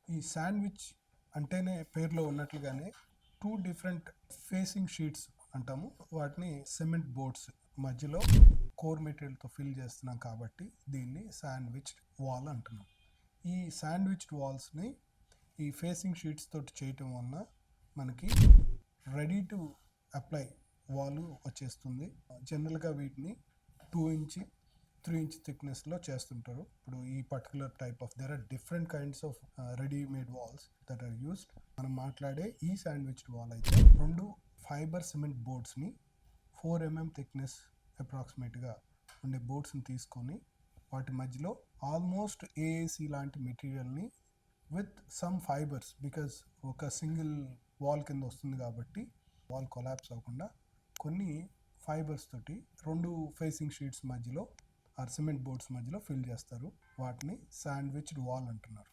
ఈ శాండ్విచ్ అంటేనే పేరులో ఉన్నట్లుగానే 2 డిఫరెంట్ ఫేసింగ్ షీట్స్ అంటాము. వాటిని సిమెంట్ బోర్డ్స్ మధ్యలో కోర్ మెటీరియల్‌తో ఫిల్ చేస్తున్నాం కాబట్టి దీన్ని శాండ్విచ్డ్ వాల్ అంటున్నాం. ఈ శాండ్విచ్డ్ వాల్స్‌ని ఈ ఫేసింగ్ షీట్స్ తోటి చేయటం వలన మనకి రెడీ టు అప్లై వాల్ వచ్చేస్తుంది. జనరల్‌గా వీటిని 2 ఇంచ్ 3 ఇంచ్ థిక్నెస్లో చేస్తుంటారు. ఇప్పుడు ఈ particular type of there are different kinds of readymade walls that are used. మనం మాట్లాడే ఈ శాండ్విచ్డ్ వాల్ అయితే 2 ఫైబర్ సిమెంట్ బోర్డ్స్ని 4 mm థిక్నెస్ అప్రాక్సిమేట్గా ఉండే బోర్డ్స్ని తీసుకొని వాటి మధ్యలో ఆల్మోస్ట్ ఏఏసి లాంటి మెటీరియల్ని విత్ సమ్ ఫైబర్స్, బికాజ్ ఒక సింగిల్ వాల్ కింద వస్తుంది కాబట్టి వాల్ కొలాప్స్ అవ్వకుండా కొన్ని ఫైబర్స్ తోటి 2 ఫేసింగ్ షీట్స్ మధ్యలో ఆర్ సిమెంట్ బోర్డ్స్ మధ్యలో ఫిల్ చేస్తారు. వాటిని శాండ్విచ్డ్ వాల్ అంటున్నారు.